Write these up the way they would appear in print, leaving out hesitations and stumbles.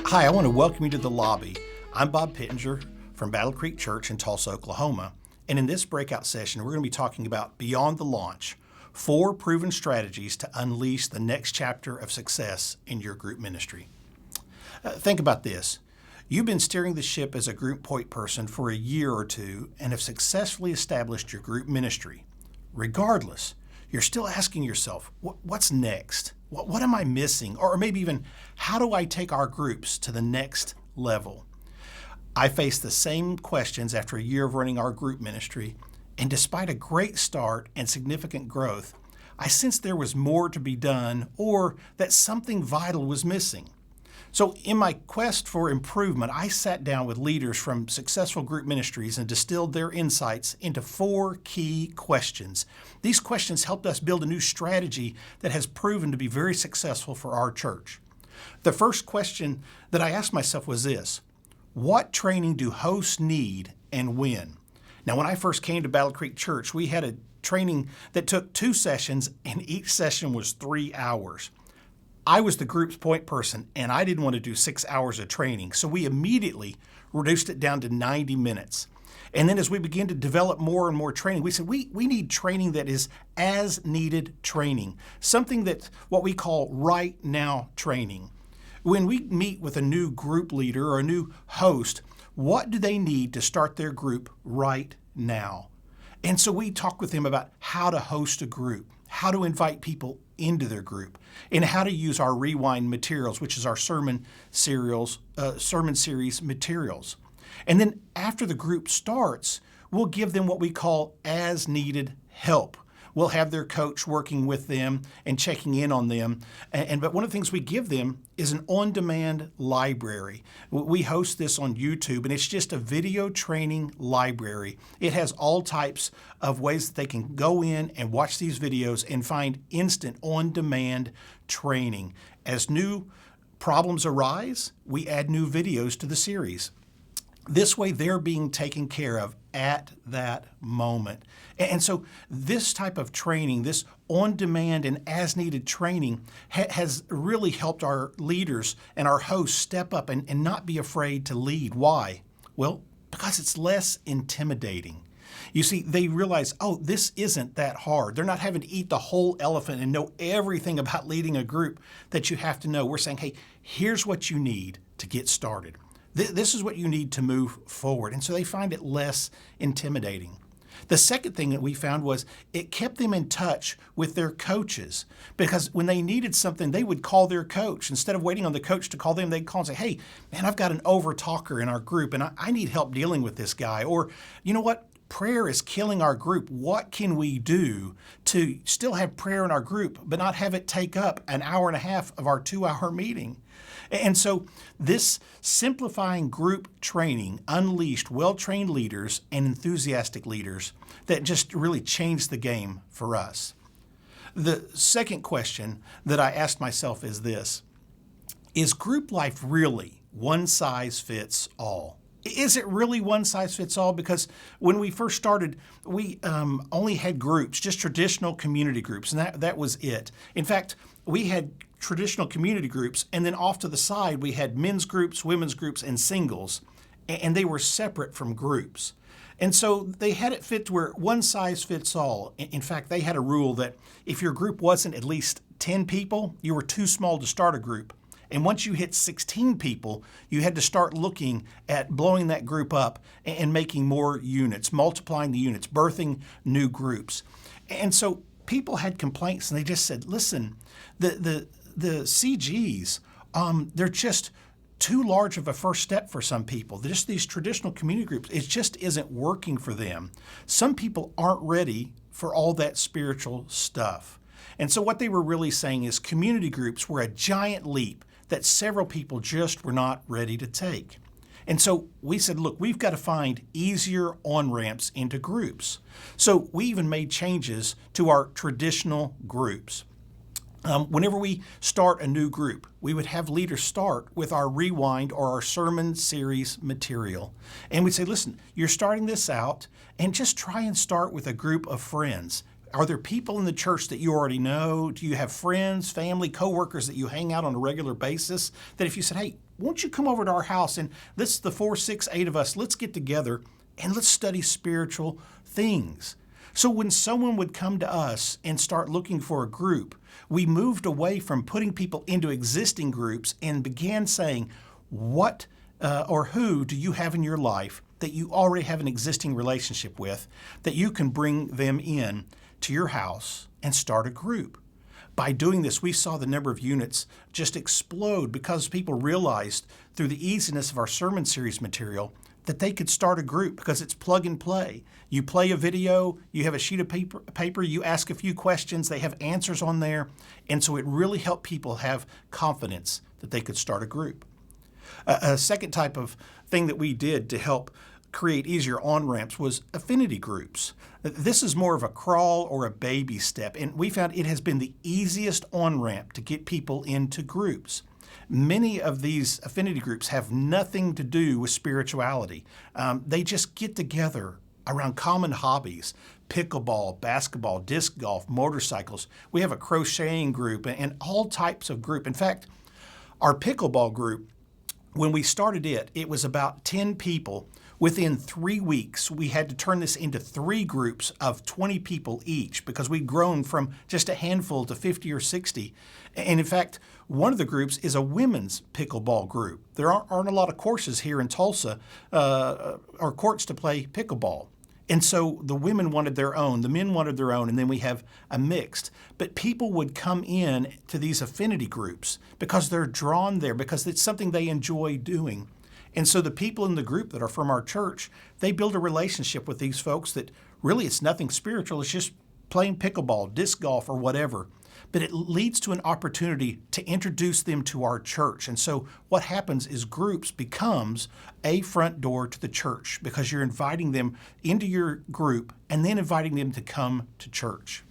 Hi, I want to welcome you to the lobby. I'm Bob Pittenger from Battle Creek Church in Tulsa, Oklahoma. And in this breakout session, we're going to be talking about Beyond the Launch, 4 proven strategies to unleash the next chapter of success in your group ministry. Think about this. You've been steering the ship as a group point person for a year or two and have successfully established your group ministry. Regardless, you're still asking yourself, what's next? What am I missing? Or maybe even, how do I take our groups to the next level? I faced the same questions after a year of running our group ministry, and despite a great start and significant growth, I sensed there was more to be done or that something vital was missing. So in my quest for improvement, I sat down with leaders from successful group ministries and distilled their insights into 4 key questions. These questions helped us build a new strategy that has proven to be very successful for our church. The first question that I asked myself was this: what training do hosts need and when? Now, when I first came to Battle Creek Church, we had a training that took 2 sessions, and each session was 3 hours. I was the group's point person, and I didn't want to do 6 hours of training, so we immediately reduced it down to 90 minutes. And then as we began to develop more and more training, we said we need training that is as needed training, something that's what we call right now training. When we meet with a new group leader or a new host, what do they need to start their group right now? And so we talk with them about how to host a group, how to invite people into their group, and how to use our rewind materials, which is our sermon series materials. And then after the group starts, we'll give them what we call as needed help. We'll have their coach working with them and checking in on them. But one of the things we give them is an on-demand library. We host this on YouTube, and it's just a video training library. It has all types of ways that they can go in and watch these videos and find instant on-demand training. As new problems arise, we add new videos to the series. This way, they're being taken care of at that moment. And so this type of training, this on-demand and as-needed training has really helped our leaders and our hosts step up and not be afraid to lead. Why? Well, because it's less intimidating. You see, they realize, this isn't that hard. They're not having to eat the whole elephant and know everything about leading a group that you have to know. We're saying, hey, here's what you need to get started. This is what you need to move forward. And so they find it less intimidating. The second thing that we found was it kept them in touch with their coaches, because when they needed something, they would call their coach. Instead of waiting on the coach to call them, they'd call and say, hey, man, I've got an over-talker in our group, and I need help dealing with this guy. Or, you know what? Prayer is killing our group. What can we do to still have prayer in our group, but not have it take up an hour and a half of our 2-hour meeting? And so this simplifying group training unleashed well-trained leaders and enthusiastic leaders that just really changed the game for us. The second question that I asked myself is this: is group life really one size fits all? Is it really one size fits all? Because when we first started, we only had groups, just traditional community groups, and that was it. In fact, we had traditional community groups, and then off to the side, we had men's groups, women's groups, and singles, and they were separate from groups. And so they had it fit to where one size fits all. In fact, they had a rule that if your group wasn't at least 10 people, you were too small to start a group. And once you hit 16 people, you had to start looking at blowing that group up and making more units, multiplying the units, birthing new groups. And so people had complaints, and they just said, listen, the CGs, they're just too large of a first step for some people. Just these traditional community groups, it just isn't working for them. Some people aren't ready for all that spiritual stuff. And so what they were really saying is community groups were a giant leap that several people just were not ready to take. And so we said, look, we've got to find easier on-ramps into groups. So we even made changes to our traditional groups. Whenever we start a new group, we would have leaders start with our rewind or our sermon series material. And we'd say, listen, you're starting this out, and just try and start with a group of friends. Are there people in the church that you already know? Do you have friends, family, coworkers that you hang out on a regular basis? That if you said, hey, won't you come over to our house and let's, the 4, 6, 8 of us, let's get together and let's study spiritual things. So when someone would come to us and start looking for a group, we moved away from putting people into existing groups and began saying, what or who do you have in your life that you already have an existing relationship with, that you can bring them in to your house and start a group? By doing this, we saw the number of units just explode because people realized through the easiness of our sermon series material that they could start a group because it's plug and play. You play a video, you have a sheet of paper, you ask a few questions, they have answers on there. And so it really helped people have confidence that they could start a group. A second type of thing that we did to help create easier on-ramps was affinity groups. This is more of a crawl or a baby step, and we found it has been the easiest on-ramp to get people into groups. Many of these affinity groups have nothing to do with spirituality. They just get together around common hobbies: pickleball, basketball, disc golf, motorcycles. We have a crocheting group and all types of group. In fact, our pickleball group, when we started it was about 10 people. Within 3 weeks, we had to turn this into 3 groups of 20 people each because we'd grown from just a handful to 50 or 60. And in fact, one of the groups is a women's pickleball group. There aren't a lot of courses here in Tulsa or courts to play pickleball. And so the women wanted their own, the men wanted their own, and then we have a mixed. But people would come in to these affinity groups because they're drawn there, because it's something they enjoy doing. And so the people in the group that are from our church, they build a relationship with these folks that really it's nothing spiritual. It's just playing pickleball, disc golf, or whatever. But it leads to an opportunity to introduce them to our church. And so what happens is groups becomes a front door to the church because you're inviting them into your group and then inviting them to come to church.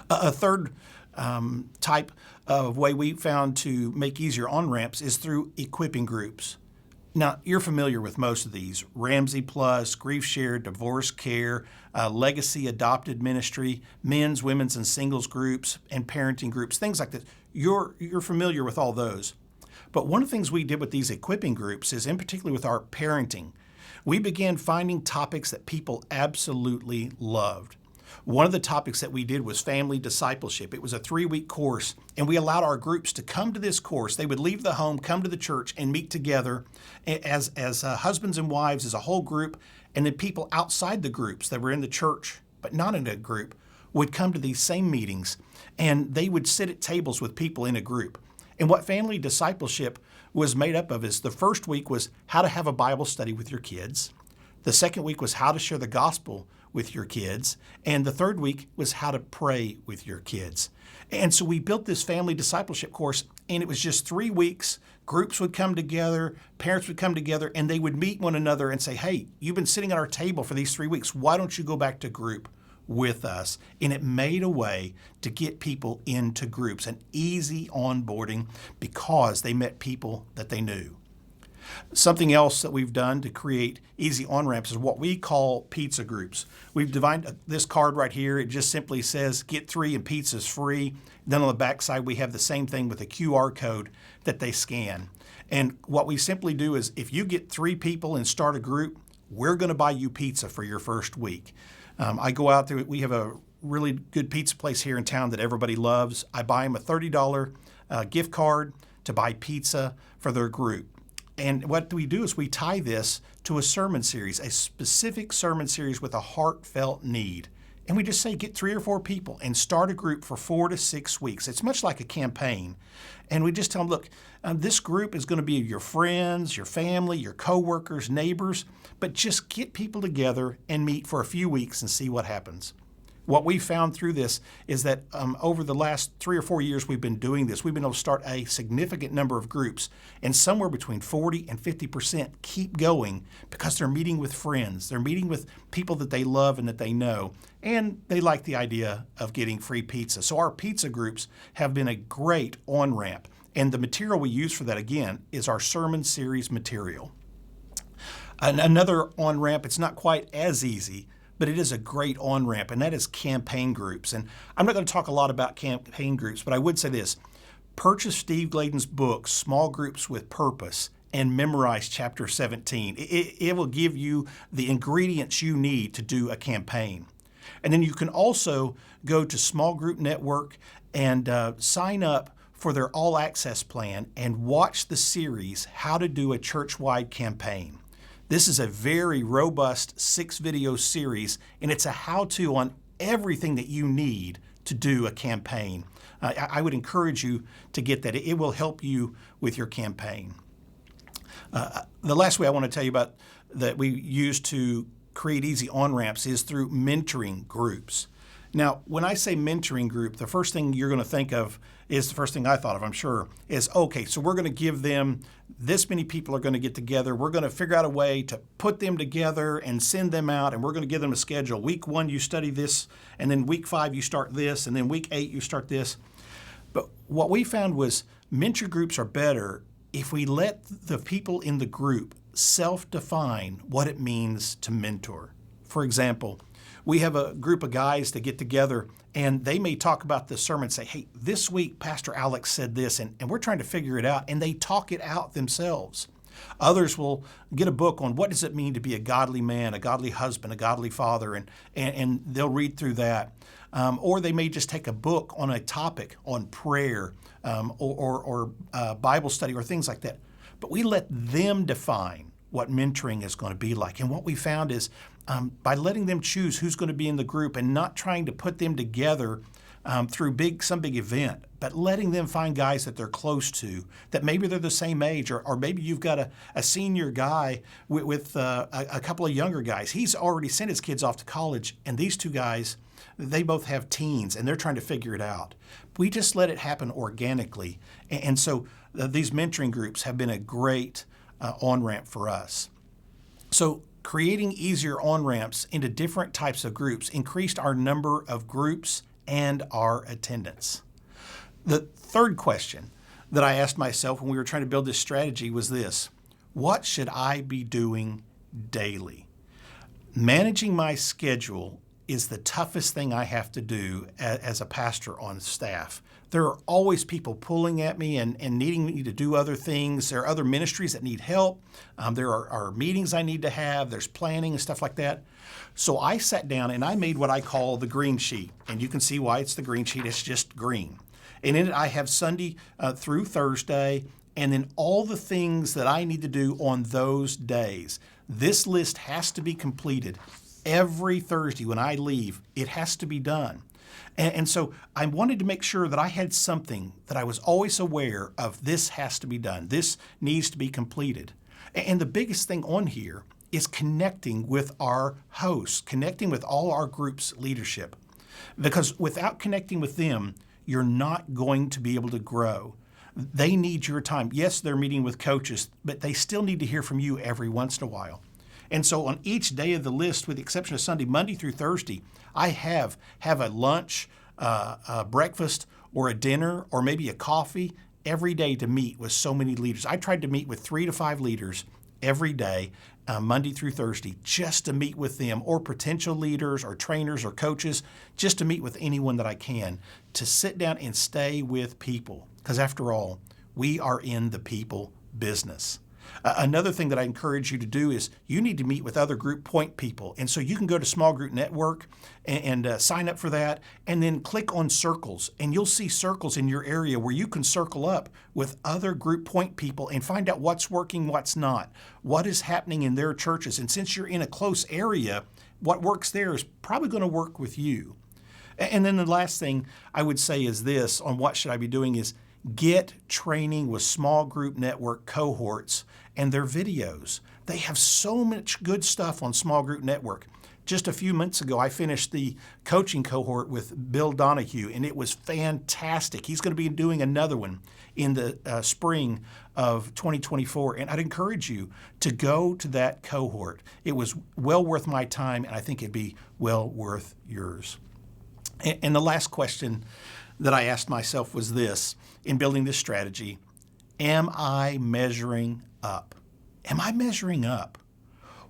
A third type of way we found to make easier on-ramps is through equipping groups. Now, you're familiar with most of these: Ramsey Plus, Grief Share, Divorce Care, Legacy Adopted Ministry, men's, women's, and singles groups, and parenting groups, things like that. You're familiar with all those. But one of the things we did with these equipping groups is, in particular with our parenting, we began finding topics that people absolutely loved. One of the topics that we did was family discipleship. It was a 3-week course, and we allowed our groups to come to this course. They would leave the home, come to the church, and meet together as husbands and wives, as a whole group. And then people outside the groups that were in the church, but not in a group, would come to these same meetings, and they would sit at tables with people in a group. And what family discipleship was made up of is the first week was how to have a Bible study with your kids. The second week was how to share the gospel with your kids. And the third week was how to pray with your kids. And so we built this family discipleship course, and it was just 3 weeks. Groups would come together, parents would come together, and they would meet one another and say, hey, you've been sitting at our table for these 3 weeks. Why don't you go back to group with us? And it made a way to get people into groups, an easy onboarding because they met people that they knew. Something else that we've done to create easy on-ramps is what we call pizza groups. We've divided this card right here. It just simply says, get 3 and pizza's free. Then on the back side, we have the same thing with a QR code that they scan. And what we simply do is if you get 3 people and start a group, we're going to buy you pizza for your first week. I go out there. We have a really good pizza place here in town that everybody loves. I buy them a $30 gift card to buy pizza for their group. And what we do is we tie this to a sermon series, a specific sermon series with a heartfelt need. And we just say, get 3 or 4 people and start a group for 4 to 6 weeks. It's much like a campaign. And we just tell them, look, this group is going to be your friends, your family, your coworkers, neighbors, but just get people together and meet for a few weeks and see what happens. What we found through this is that over the last 3 or 4 years we've been doing this, we've been able to start a significant number of groups, and somewhere between 40 and 50% keep going because they're meeting with friends. They're meeting with people that they love and that they know, and they like the idea of getting free pizza. So our pizza groups have been a great on-ramp, and the material we use for that, again, is our sermon series material. Another on-ramp, it's not quite as easy, but it is a great on-ramp, and that is campaign groups. And I'm not going to talk a lot about campaign groups, but I would say this. Purchase Steve Gladen's book, Small Groups with Purpose, and memorize chapter 17. It will give you the ingredients you need to do a campaign. And then you can also go to Small Group Network and sign up for their All Access plan and watch the series, How to Do a Church-Wide Campaign. This is a very robust 6-video series, and it's a how-to on everything that you need to do a campaign. I would encourage you to get that. It will help you with your campaign. The last way I want to tell you about that we use to create easy on-ramps is through mentoring groups. Now, when I say mentoring group, the first thing you're going to think of is the first thing I thought of, I'm sure, is, okay, so we're going to give them, this many people are going to get together. We're going to figure out a way to put them together and send them out, and we're going to give them a schedule. Week 1, you study this, and then week 5, you start this, and then week 8, you start this. But what we found was mentor groups are better if we let the people in the group self-define what it means to mentor. For example, we have a group of guys that get together and they may talk about the sermon and say, hey, this week Pastor Alex said this, and we're trying to figure it out, and they talk it out themselves. Others will get a book on what does it mean to be a godly man, a godly husband, a godly father, and they'll read through that. Or they may just take a book on a topic on prayer or Bible study or things like that. But we let them define what mentoring is going to be like. And what we found is by letting them choose who's going to be in the group and not trying to put them together through some big event, but letting them find guys that they're close to, that maybe they're the same age, or maybe you've got a senior guy with a couple of younger guys. He's already sent his kids off to college, and these two guys, they both have teens, and they're trying to figure it out. We just let it happen organically. And so these mentoring groups have been a great on-ramp for us. So creating easier on-ramps into different types of groups increased our number of groups and our attendance. The third question that I asked myself when we were trying to build this strategy was this: what should I be doing daily? Managing my schedule is the toughest thing I have to do as a pastor on staff. There are always people pulling at me and needing me to do other things. There are other ministries that need help. There are meetings I need to have. There's planning and stuff like that. So I sat down and I made what I call the green sheet. And you can see why it's the green sheet. It's just green. And in it I have Sunday through Thursday, and then all the things that I need to do on those days. This list has to be completed every Thursday when I leave. It has to be done. And so I wanted to make sure that I had something that I was always aware of. This has to be done. This needs to be completed. And the biggest thing on here is connecting with our hosts, connecting with all our group's leadership. Because without connecting with them, you're not going to be able to grow. They need your time. Yes, they're meeting with coaches, but they still need to hear from you every once in a while. And so on each day of the list, with the exception of Sunday, Monday through Thursday, I have a lunch, a breakfast, or a dinner, or maybe a coffee every day to meet with so many leaders. I tried to meet with 3 to 5 leaders every day, Monday through Thursday, just to meet with them, or potential leaders or trainers or coaches, just to meet with anyone that I can, to sit down and stay with people. Because after all, we are in the people business. Another thing that I encourage you to do is you need to meet with other group point people. And so you can go to Small Group Network and sign up for that, and then click on circles. And you'll see circles in your area where you can circle up with other group point people and find out what's working, what's not, what is happening in their churches. And since you're in a close area, what works there is probably going to work with you. And then the last thing I would say is this on what should I be doing is get training with Small Group Network cohorts and their videos. They have so much good stuff on Small Group Network. Just a few months ago, I finished the coaching cohort with Bill Donahue, and it was fantastic. He's going to be doing another one in the spring of 2024, and I'd encourage you to go to that cohort. It was well worth my time, and I think it'd be well worth yours. And the last question that I asked myself was this in building this strategy: am I measuring up? Am I measuring up?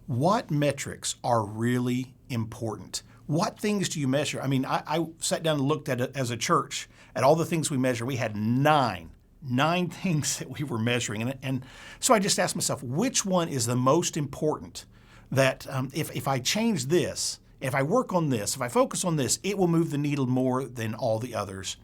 What metrics are really important? what things do you measure? I mean, I sat down and looked at it as a church at all the things we measure. We had nine things that we were measuring. And so I just asked myself, which one is the most important that if I change this, if I work on this, if I focus on this, it will move the needle more than all the others.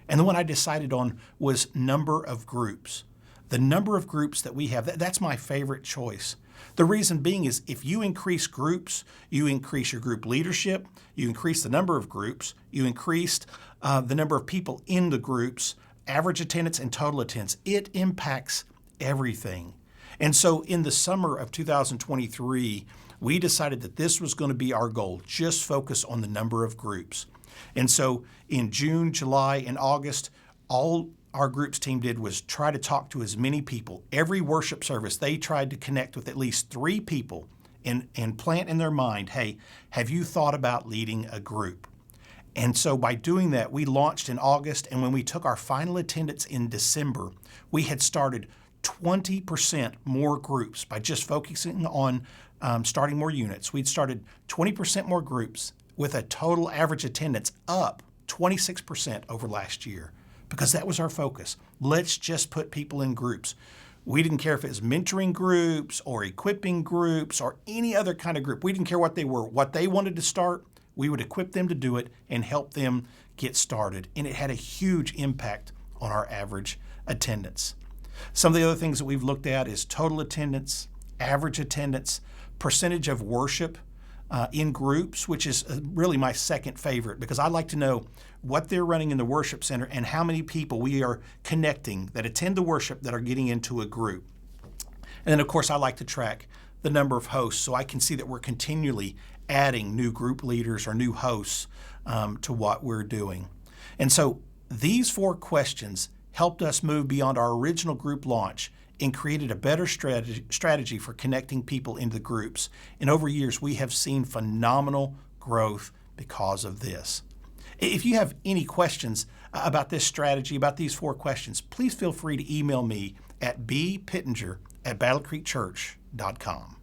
And the one I decided on was number of groups. The number of groups that we have, that's my favorite choice. The reason being is if you increase groups, you increase your group leadership, you increase the number of groups, you increased the number of people in the groups, average attendance and total attendance. It impacts everything. And so in the summer of 2023, we decided that this was going to be our goal, just focus on the number of groups. And so in June, July, and August, all our groups team did was try to talk to as many people. Every worship service, they tried to connect with at least 3 people and plant in their mind, hey, have you thought about leading a group? And so by doing that, we launched in August, and when we took our final attendance in December, we had started 20% more groups by just focusing on starting more units. We'd started 20% more groups with a total average attendance up 26% over last year, because that was our focus. Let's just put people in groups. We didn't care if it was mentoring groups or equipping groups or any other kind of group. We didn't care what they were. What they wanted to start, we would equip them to do it and help them get started. And it had a huge impact on our average attendance. Some of the other things that we've looked at is total attendance, average attendance, percentage of worship in groups, which is really my second favorite, because I like to know what they're running in the worship center and how many people we are connecting that attend the worship that are getting into a group. And then, of course, I like to track the number of hosts so I can see that we're continually adding new group leaders or new hosts to what we're doing. And so these 4 questions helped us move beyond our original group launch and created a better strategy for connecting people into groups. And over years, we have seen phenomenal growth because of this. If you have any questions about this strategy, about these 4 questions, please feel free to email me at bpittinger@battlecreekchurch.com.